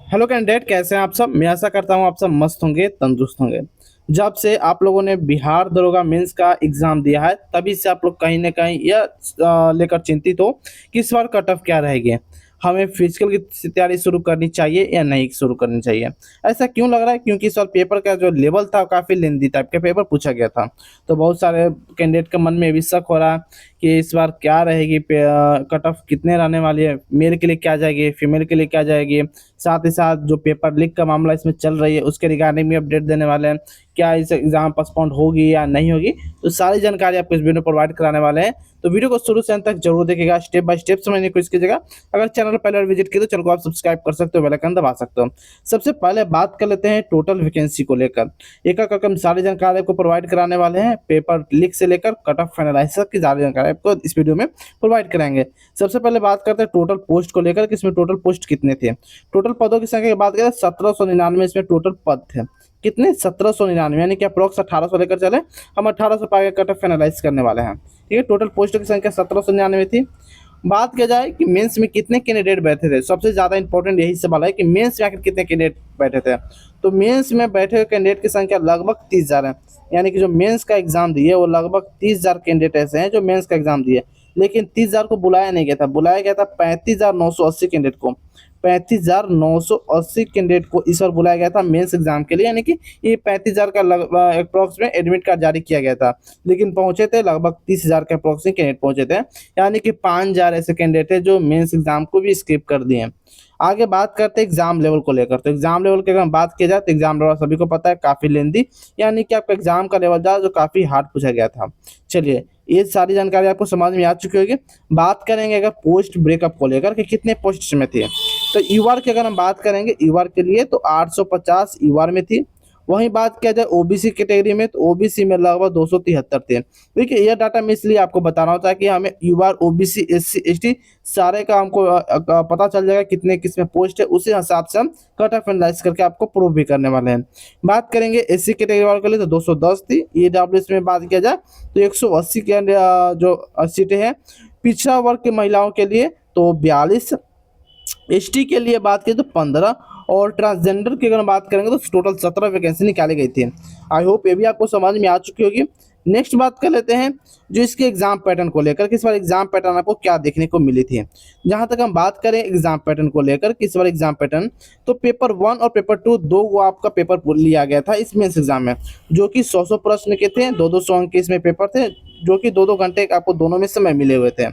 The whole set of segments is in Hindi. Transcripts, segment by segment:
हेलो कैंडिडेट, कैसे हैं आप सब। मैं आशा करता हूं आप सब मस्त होंगे, तंदुरुस्त होंगे। जब से आप लोगों ने बिहार दरोगा मेंस का एग्जाम दिया है तभी से आप लोग कहीं ना कहीं यह लेकर चिंतित हो कि इस बार कट ऑफ क्या रहेगी, हमें फिजिकल की तैयारी शुरू करनी चाहिए या नहीं शुरू करनी चाहिए। ऐसा क्यों लग रहा है? क्योंकि इस बार पेपर का जो लेवल था काफ़ी लेंदी टाइप का पेपर पूछा गया था। तो बहुत सारे कैंडिडेट के मन में भी शक हो रहा है कि इस बार क्या रहेगी, कट ऑफ कितने रहने वाली है, मेल के लिए क्या जाएगी, फीमेल के लिए क्या जाएगी। साथ ही साथ जो पेपर लीक का मामला इसमें चल रही है उसके रिगार्डिंग भी अपडेट देने वाले हैं, क्या इस एग्जाम पोस्टपोन होगी या नहीं होगी। तो सारी जानकारी आपको इस वीडियो में प्रोवाइड कराने वाले हैं। तो वीडियो को शुरू से अंत तक जरूर देखिएगा, स्टेप बाय स्टेप समझने की कोशिश कीजिएगा। अगर चैनल पहले बार विजिट किए तो चैनल को आप सब्सक्राइब कर सकते हो, बेल आइकन दबा सकते हो। सबसे पहले बात कर लेते हैं टोटल वैकेंसी को लेकर। एक एक करके सारी जानकारी आपको प्रोवाइड कराने वाले हैं, पेपर लीक से लेकर कट ऑफ फाइनलाइज की सारी जानकारी आपको इस वीडियो में प्रोवाइड कराएंगे। सबसे पहले बात करते हैं टोटल पोस्ट को लेकर कि इसमें टोटल पोस्ट कितने थे। टोटल पदों की संख्या की बात करें 1799 इसमें टोटल पद थे। कितने? 1799, यानी कि अप्रोक्स 1800 लेकर चले। हम 1800 पाए कट ऑफ फाइनलाइज करने वाले हैं। ठीक है, टोटल पोस्टों की संख्या 1799 थी। बात किया जाए कि मेंस में कितने कैंडिडेट बैठे थे, सबसे ज़्यादा इंपॉर्टेंट यही सवाल है कि मेंस में आखिर कितने कैंडिडेट बैठे थे। तो मेंस में बैठे हुए कैंडिडेट की संख्या लगभग 30,000 है। यानी कि जो मेंस का एग्जाम दिए वो लगभग 30,000 कैंडिडेट ऐसे हैं जो मेंस का एग्जाम दिए। लेकिन 30,000 को बुलाया नहीं गया था, बुलाया गया था 35,980 कैंडिडेट को। 35,980 कैंडिडेट को इस बार बुलाया गया था मेंस एग्जाम के लिए। यानी कि ये 35,000 का अप्रोक्स में एडमिट कार्ड जारी किया गया था, लेकिन पहुंचे थे लगभग 30,000 के अप्रोक्स में कैंडिडेट पहुंचे थे। यानी कि 5,000 ऐसे कैंडिडेट है जो मेंस एग्जाम को भी स्किप कर दिए हैं। आगे बात करते हैं एग्जाम लेवल को लेकर। तो एग्जाम लेवल की अगर हम बात की जाए तो एग्जाम लेवल सभी को पता है काफ़ी लेंदी, यानी कि आपका एग्जाम का लेवल था जो काफ़ी हार्ड पूछा गया था। चलिए, ये सारी जानकारी आपको समझ में आ चुकी होगी। बात करेंगे अगर पोस्ट ब्रेकअप को लेकर कि कितने पोस्ट में थे। तो यूआर की अगर हम बात करेंगे यूआर के लिए तो 850 यूआर में थी। वहीं बात किया जाए ओबीसी कैटेगरी में तो ओबीसी में लगभग 273 थे। देखिए, यह डाटा मैं इसलिए आपको बता रहा हूँ ताकि हमें यूआर ओबीसी एससी एसटी सारे का हमको पता चल जाएगा कितने किस में पोस्ट है, उसी हिसाब से हम कट ऑफ एनालाइज करके आपको प्रूव भी करने वाले हैं। बात करेंगे एससी कैटेगरी वालों के लिए तो 210 थी। ईडब्ल्यूएस में बात किया जाए तो 180 के जो सीटें हैं। पिछड़ा वर्ग की महिलाओं के लिए तो 42, एसटी के लिए बात करें तो 15, और ट्रांसजेंडर की अगर बात करेंगे तो टोटल 17 वैकेंसी निकाली गई थी। आई होप ये भी आपको समझ में आ चुकी होगी। नेक्स्ट बात कर लेते हैं जो इसके एग्जाम पैटर्न को लेकर, किस बार एग्जाम पैटर्न आपको क्या देखने को मिली थी। जहां तक हम बात करें एग्जाम पैटर्न को लेकर किस बार एग्जाम पैटर्न, तो पेपर 1 और पेपर 2 दो वो आपका पेपर लिया गया था इस मेंस एग्जाम में, जो कि 100 प्रश्न के थे। 200 अंक के इसमें पेपर थे, जो कि 2 घंटे आपको दोनों में समय मिले हुए थे।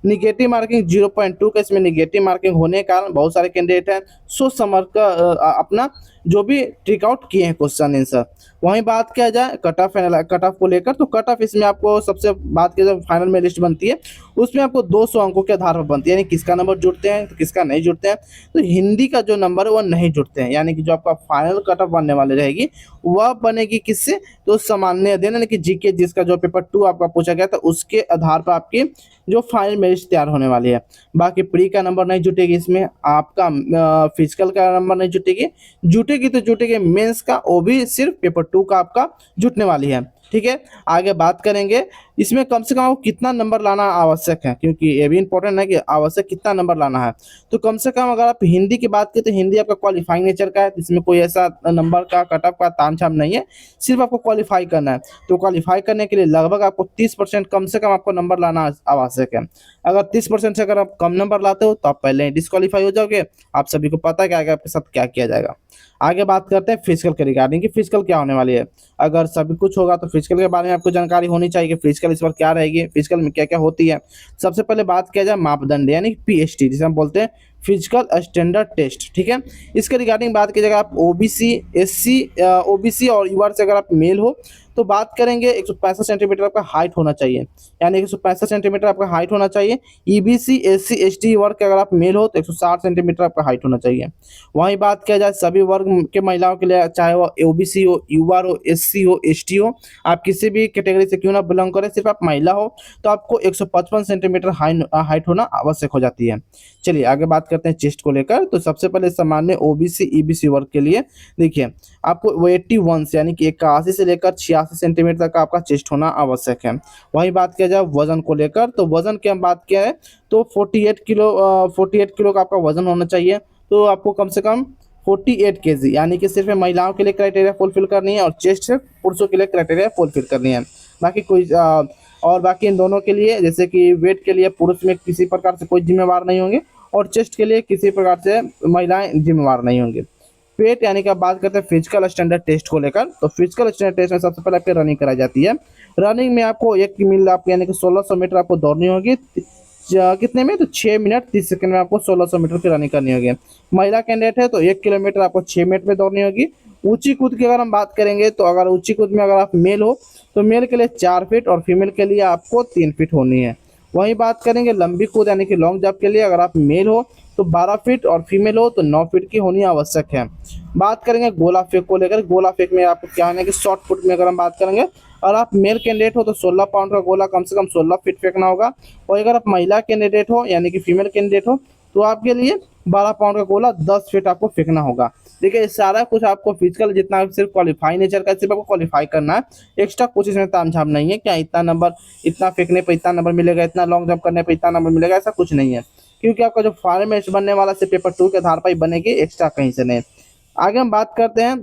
निगेटिव मार्किंग 0.2 का इसमें निगेटिव मार्किंग होने के कारण बहुत सारे कैंडिडेट हैं सोच समझ कर अपना जो भी टिक आउट किए हैं क्वेश्चन आंसर। वहीं बात किया जाए कट ऑफ को लेकर तो कट ऑफ इसमें आपको सबसे बात की जाए फाइनल में लिस्ट बनती है, उसमें आपको 200 अंकों के आधार पर बनती है, यानी किसका नंबर जुड़ते हैं तो किसका नहीं जुड़ते हैं। तो हिंदी का जो नंबर है वो नहीं जुड़ते हैं, यानी कि जो आपका फाइनल कट ऑफ बनने वाली रहेगी वह बनेगी किससे, तो सामान्य अध्ययन यानी कि जीके जिसका जो पेपर 2 आपका पूछा गया था उसके आधार पर आपकी जो फाइनल मेरिट तैयार होने वाली है। बाकी प्री का नंबर नहीं जुटेगी, इसमें आपका फिजिकल का नंबर नहीं जुटेगी। जुटेगी तो जुटेगी मेंस का, वो भी सिर्फ पेपर 2 का आपका जुटने वाली है। ठीक है, आगे बात करेंगे इसमें कम से कम आपको कितना नंबर लाना आवश्यक है, क्योंकि ये भी इंपॉर्टेंट है कि आवश्यक कितना नंबर लाना है। तो कम से कम अगर आप हिंदी की बात करें तो हिंदी आपका क्वालिफाइंग नेचर का है, इसमें कोई ऐसा नंबर का कट ऑफ का तामझाम नहीं है, सिर्फ आपको क्वालिफाई करना है। तो क्वालिफाई करने के लिए लगभग आपको 30% कम से कम आपको नंबर लाना आवश्यक है। अगर 30% से अगर आप कम नंबर लाते हो तो आप पहले ही डिस्क्वालीफाई हो जाओगे। आप सभी को पता है कि आगे आपके साथ क्या किया जाएगा। आगे बात करते हैं फिजिकल के रिगार्डिंग कि फिजिकल क्या होने वाली है। अगर सभी कुछ होगा तो फिजिकल के बारे में आपको जानकारी होनी चाहिए कि फिजिकल इस बार क्या रहेगी, फिजिकल में क्या क्या होती है। सबसे पहले बात किया जाए मापदंड यानी पीएसटी जिसे हम बोलते हैं फिजिकल स्टैंडर्ड टेस्ट। ठीक है, इसके रिगार्डिंग बात की जाएगा आप ओबीसी एससी ओबीसी और यूआर से अगर आप मेल हो तो बात करेंगे 165 सेंटीमीटर आपका हाइट होना चाहिए, यानी 165 सेंटीमीटर आपका हाइट होना चाहिए। ईबीसी एससी एसटी वर्ग के अगर आप मेल हो तो 160 सेंटीमीटर आपका हाइट होना चाहिए। वहीं बात किया जाए सभी वर्ग के महिलाओं के लिए, चाहे वो ओबीसी हो, यूआर हो, एससी हो, एसटी हो, आप किसी भी कैटेगरी से क्यों ना बिलोंग करें, सिर्फ आप महिला हो तो आपको 155 सेंटीमीटर हाइट होना आवश्यक हो जाती है। चलिए आगे बात करते हैं चेस्ट को लेकर। तो सबसे पहले सामान्य ओबीसी ईबीसी वर्ग के लिए देखिए आपको 81 यानी कि 81 से लेकर 86 सेंटीमीटर तक आपका चेस्ट होना आवश्यक है। वहीं बात किया जाए वजन को लेकर तो वजन की हम बात किया है तो 48 किलो का आपका वजन होना चाहिए। तो आपको कम से कम 48 केजी, यानी कि सिर्फ महिलाओं के लिए क्राइटेरिया फुलफिल करनी है और चेस्ट सिर्फ पुरुषों के लिए क्राइटेरिया फुलफिल करनी है। बाकी कोई और बाकी इन दोनों के लिए, जैसे कि वेट के लिए पुरुष में किसी प्रकार से कोई जिम्मेवार नहीं होंगे और चेस्ट के लिए किसी प्रकार से महिलाएं जिम्मेवार नहीं होंगी। पेट यानी कि अब बात करते हैं फिजिकल स्टैंडर्ड टेस्ट को लेकर, तो फिजिकल स्टैंडर्ड टेस्ट में सबसे पहले आपकी रनिंग कराई जाती है। रनिंग में आपको 1 मील आपको यानी कि 1600 मीटर आपको दौड़नी होगी। कितने में, तो 6 मिनट 30 सेकंड में आपको 1600 मीटर की रनिंग करनी होगी। महिला कैंडिडेट है तो 1 किलोमीटर आपको 6 मिनट में दौड़नी होगी। ऊंची कूद की अगर हम बात करेंगे तो अगर ऊंची कूद में अगर आप मेल हो तो मेल के लिए 4 फीट और फीमेल के लिए आपको 3 फीट होनी है। वहीं बात करेंगे लंबी कूद यानी कि लॉन्ग जंप के लिए, अगर आप मेल हो तो 12 फीट और फीमेल हो तो 9 फीट की होनी आवश्यक है। बात करेंगे गोला फेंक को लेकर, गोला फेंक में आपको क्या है कि शॉर्ट पुट में अगर हम बात करेंगे, और आप मेल कैंडिडेट हो तो 16 पाउंड का गोला कम से कम 16 फीट फेंकना होगा। और अगर आप महिला कैंडिडेट हो यानी कि फीमेल कैंडिडेट हो तो आपके लिए 12 पाउंड का गोला 10 फीट आपको फेंकना होगा। देखिए सारा कुछ आपको फिजिकल जितना सिर्फ क्वालिफाई नेचर का सिर्फ आपको क्वालिफाई करना है, एक्स्ट्रा कुछ इसमें तामझाम नहीं है। क्या इतना नंबर, इतना फेंकने पर इतना नंबर मिलेगा, इतना लॉन्ग जंप करने पर इतना नंबर मिलेगा, ऐसा कुछ नहीं है। क्योंकि आपका जो फॉर्मेट बनने वाला सिर्फ पेपर 2 के आधार पर ही बनेगी, एक्स्ट्रा कहीं से नहीं। आगे हम बात करते हैं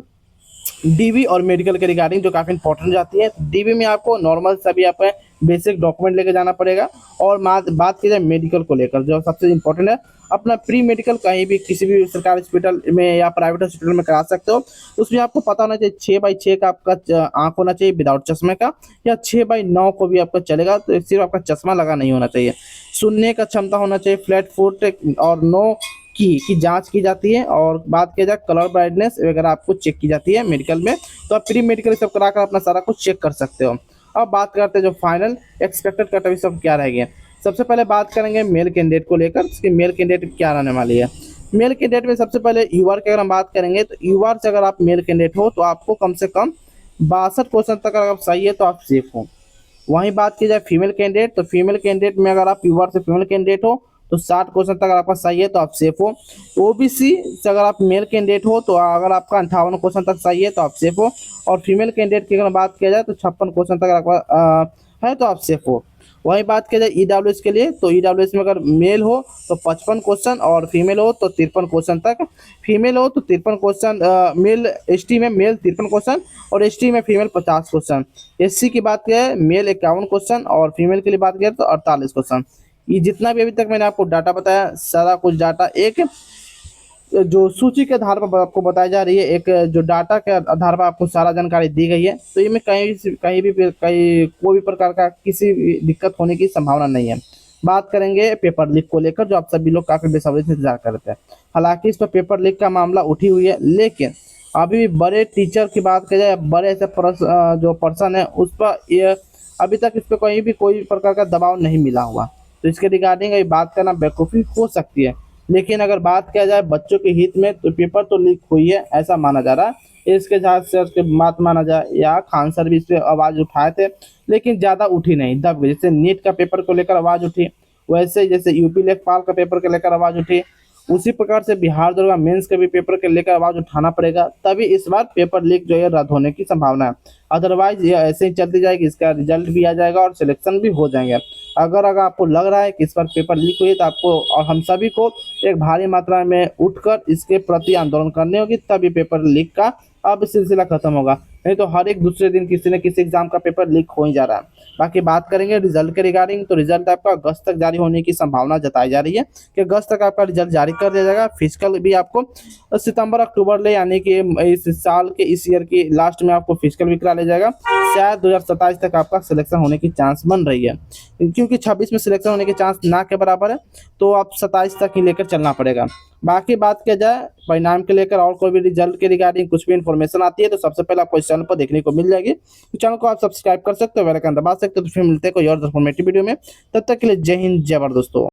डीवी और मेडिकल के रिगार्डिंग, जो काफ़ी इंपॉर्टेंट जाती है। डीवी में आपको नॉर्मल सभी आपका बेसिक डॉक्यूमेंट लेके जाना पड़ेगा। और बात की जाए मेडिकल को लेकर, जो सबसे इंपॉर्टेंट है, अपना प्री मेडिकल कहीं भी किसी भी सरकारी हॉस्पिटल में या प्राइवेट हॉस्पिटल में करा सकते हो। उसमें आपको पता होना चाहिए 6/6 का आपका आँख होना चाहिए विदाउट चश्मे का, या 6/9 को भी आपका चलेगा, तो सिर्फ आपका चश्मा लगा नहीं होना चाहिए। सुनने का क्षमता होना चाहिए, फ्लैट फुट और नो की जांच की जाती है। और बात किया जाए कलर ब्राइटनेस वगैरह आपको चेक की जाती है मेडिकल में, तो आप प्री मेडिकल सब कराकर अपना सारा कुछ चेक कर सकते हो। अब बात करते हैं जो फाइनल एक्सपेक्टेड कट ऑफ सब क्या रहेगी। सबसे पहले बात करेंगे मेल कैंडिडेट को लेकर, इसकी मेल कैंडिडेट क्या रहने वाली है। मेल कैंडिडेट में सबसे पहले यूआर की अगर हम बात करेंगे तो यूआर से अगर आप मेल कैंडिडेट हो तो आपको कम से कम 62 क्वेश्चन तक अगर आप सही है तो आप सेफ हो। वहीं बात की जाए फीमेल कैंडिडेट, तो फीमेल कैंडिडेट में अगर आप यूआर से फीमेल कैंडिडेट हो तो 60 क्वेश्चन तक अगर आपका सही है तो आप सेफ हो। ओबीसी से अगर आप मेल कैंडिडेट हो तो अगर आपका 58 क्वेश्चन तक सही है तो आप सेफ हो। और फीमेल कैंडिडेट की अगर बात किया जाए तो 56 क्वेश्चन तक आपका है तो आप सेफ हो। वहीं बात किया जाए ईडब्ल्यूएस के लिए, तो ईडब्ल्यूएस में अगर मेल हो तो 55 क्वेश्चन और फीमेल हो तो 53 क्वेश्चन तक। फीमेल हो तो 53 क्वेश्चन, मेल एसटी में मेल 53 क्वेश्चन और एसटी में फीमेल 50 क्वेश्चन। एससी की बात किया है मेल 51 क्वेश्चन और फीमेल के लिए बात किया तो 48 क्वेश्चन। ये जितना भी अभी तक मैंने आपको डाटा बताया, सारा कुछ डाटा एक जो सूची के आधार पर आपको बताई जा रही है, एक जो डाटा के आधार पर आपको सारा जानकारी दी गई है। तो ये में कोई भी प्रकार का किसी भी दिक्कत होने की संभावना नहीं है। बात करेंगे पेपर लीक को लेकर, जो आप सभी लोग काफ़ी बेसब्री से इंतजार करते हैं। हालांकि इस पर पेपर लीक का मामला उठी हुई है, लेकिन अभी भी बड़े टीचर की बात की जाए, बड़े ऐसे जो पर्सन है उस पर ये अभी तक इस पर कहीं भी कोई प्रकार का दबाव नहीं मिला हुआ। तो इसके रिगार्डिंग अभी बात करना बेवकूफ़ी हो सकती है। लेकिन अगर बात किया जाए बच्चों के हित में तो पेपर तो लीक हुई है ऐसा माना जा रहा है। इसके साथ से उसके बात माना जाए, या खान सर भी इस पर आवाज़ उठाए थे लेकिन ज़्यादा उठी नहीं, दब गई। जैसे नीट का पेपर को लेकर आवाज़ उठी, वैसे जैसे यूपी लेखपाल का पेपर को लेकर आवाज़ उठी, उसी प्रकार से बिहार दरोगा मेंस के भी पेपर के लेकर आवाज़ उठाना पड़ेगा, तभी इस बार पेपर लीक जो है रद्द होने की संभावना है। अदरवाइज ये ऐसे ही चलती जाएगी, इसका रिजल्ट भी आ जाएगा और सिलेक्शन भी हो जाएंगे। अगर आपको लग रहा है कि इस बार पेपर लीक हुई तो आपको और हम सभी को एक भारी मात्रा में उठकर इसके प्रति आंदोलन करनी होगी, तभी पेपर लीक का अब सिलसिला खत्म होगा। नहीं तो हर एक दूसरे दिन किसी न किसी एग्जाम का पेपर लीक हो ही जा रहा है। बाकी बात करेंगे रिजल्ट के रिगार्डिंग, तो रिजल्ट आपका अगस्त तक जारी होने की संभावना जताई जा रही है कि अगस्त तक आपका रिजल्ट जारी कर दिया जाएगा। फिजिकल भी आपको सितंबर अक्टूबर ले, यानी कि इस साल के इस ईयर की लास्ट में आपको फिजिकल भी करा लिया जाएगा। शायद 2027 तक आपका सिलेक्शन होने की चांस बन रही है, क्योंकि 26 में सिलेक्शन होने के चांस ना के बराबर है, तो आप 27 तक ही लेकर चलना पड़ेगा। बाकी बात किया जाए परिणाम के लेकर और कोई भी रिजल्ट के रिगार्डिंग कुछ भी इन्फॉर्मेशन आती है तो सबसे पहले आपको इस चैनल पर देखने को मिल जाएगी। तो चैनल को आप सब्सक्राइब कर सकते हो, बेल आइकन दबा सकते हो। तो फिर मिलते हैं कोई और इन्फॉर्मेटिव वीडियो में, तब तक के लिए जय हिंद जय भारत दोस्तों।